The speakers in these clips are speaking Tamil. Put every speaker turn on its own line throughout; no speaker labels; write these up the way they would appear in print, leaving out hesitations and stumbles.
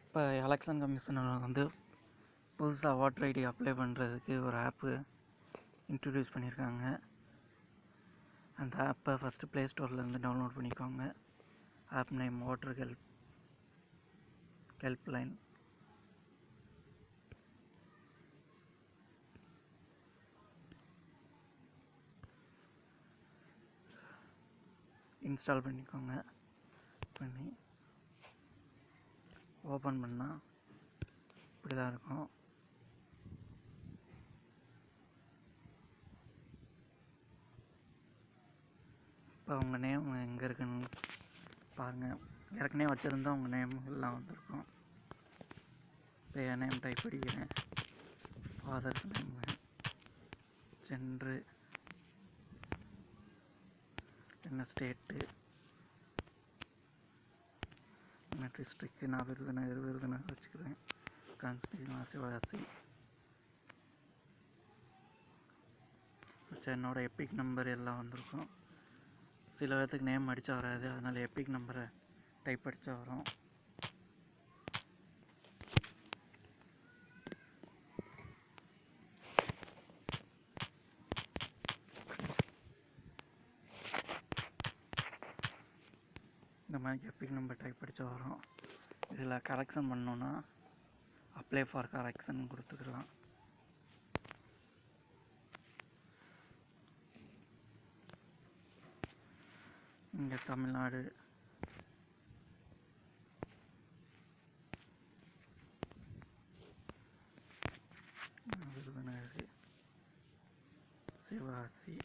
இப்போ எலெக்ஷன் கமிஷனர் வந்து புதுசாக ஓட்டர் ஐடி அப்ளை பண்ணுறதுக்கு ஒரு ஆப்பு இன்ட்ரடியூஸ் பண்ணியிருக்காங்க. அந்த ஆப்பை ஃபஸ்ட்டு ப்ளே ஸ்டோர்லேருந்து டவுன்லோட் பண்ணிக்கோங்க. App name voter helpline. Install பண்ணிக்கோங்க. பண்ணி ஓப்பன் பண்ணால் இப்படி தான் இருக்கும். இப்போ உங்கள் நேம் எங்கே இருக்குன்னு பாருங்கள். ஏற்கனவே வச்சுருந்தா உங்கள் நேம் எல்லாம் வந்திருக்கும். இப்போ என் நேம் டைப் பண்ணிக்கிறேன். ஃபாதர்ஸ் நேம், ஜென்ரு, என்ன ஸ்டேட்டு, என்ன டிஸ்ட்ரிக்ட். நான் விருதுநகர் வச்சுக்கிறேன். கான்ஸ்டியூஷன் சிவகாசி. என்னோட எபிக் நம்பர் எல்லாம் வந்திருக்கும். சில பேர்த்துக்கு நேம் அடித்தா வராது, அதனால் எபிக் நம்பரை டைப் அடித்தா வரும். இந்த மாதிரி எபிக் நம்பர் டைப் அடித்தா வரும். இதில் கரெக்ஷன் பண்ணோன்னா அப்ளை ஃபார் கரெக்ஷன் கொடுத்துக்கலாம். இங்கே தமிழ்நாடு, விருதுநகர், சிவகாசி.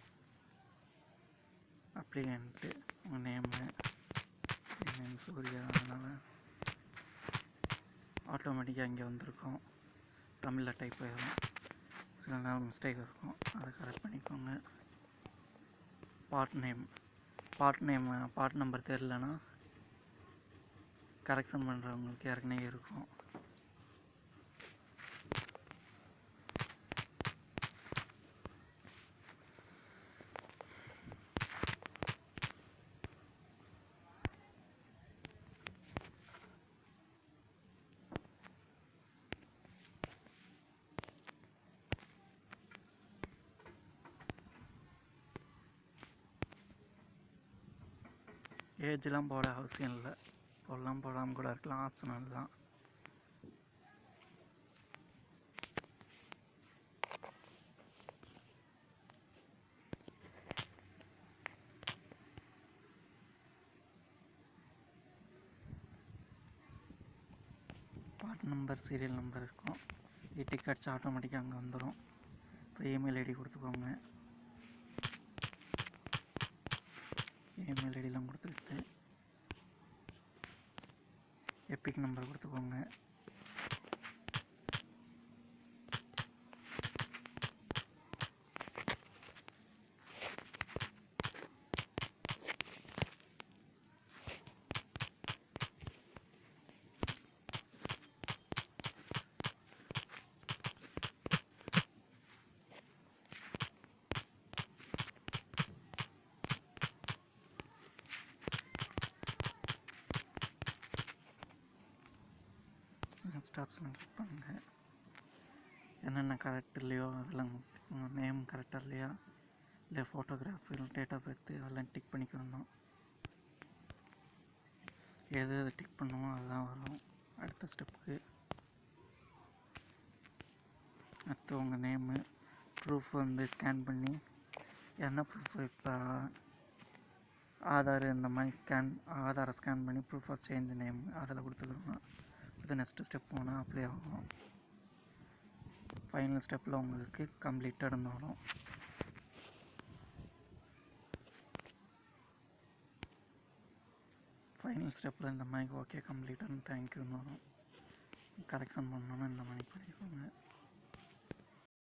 அப்ளிகண்ட்டு உங்கள் நேமு சூர்யா. அதனால் ஆட்டோமேட்டிக்காக இங்கே வந்திருக்கும். தமிழில் டைப் ஆகிடும். சில நேரம் மிஸ்டேக் இருக்கும், அதை கரெக்ட் பண்ணிக்கோங்க. பார்ட் நம்பர் தெரிலனா கரெக்ஷன் பண்ணுறவங்களுக்கு ஏற்கனவே இருக்கும். ஏஜ்லாம் போட அவசியம் இல்லை, போடாமல் கூட இருக்கலாம், ஆப்ஷனல் தான். பார்ட் நம்பர், சீரியல் நம்பர் இருக்கும். டிக் அடிச்சு ஆட்டோமேட்டிக்காக அங்கே வந்துடும். இப்போ இமெயில் ஐடி கொடுத்துக்கோங்க. இமெயில் ஐடிலாம் கொடுத்துக்கிட்டு எபிக் நம்பர் கொடுத்துக்கோங்க. நெக்ஸ்ட் ஆப்ஷன் கிளிக் பண்ணுங்கள். என்னென்ன கரெக்ட் இல்லையோ அதெல்லாம் நேம் கரெக்டாக இல்லையா, இல்லை ஃபோட்டோகிராஃப், இல்லை டேட் ஆஃப் பர்த், அதெல்லாம் டிக் பண்ணிக்கணும். எது டிக் பண்ணுமோ அதுதான் வரும் அடுத்த ஸ்டெப்புக்கு. அடுத்து உங்கள் நேமு, ப்ரூஃப் வந்து ஸ்கேன் பண்ணி என்ன ப்ரூஃப், இப்போ ஆதார் இந்த மாதிரி ஆதாரை ஸ்கேன் பண்ணி ப்ரூஃப் ஆஃப் சேஞ்ச் நேம் அதில் கொடுத்துக்கணும். இது நெக்ஸ்ட்டு ஸ்டெப் போனால் அப்ளை ஆகும். ஃபைனல் ஸ்டெப்பில் உங்களுக்கு கம்ப்ளீட்டட்னு வரும். ஃபைனல் ஸ்டெப்பில் இந்த மாதிரி ஓகே கம்ப்ளீட்டட்னு தேங்க்யூன்னு வரும். கரெக்ஷன் பண்ணணும்னா இந்த மாதிரி பண்ணிக்கோங்க.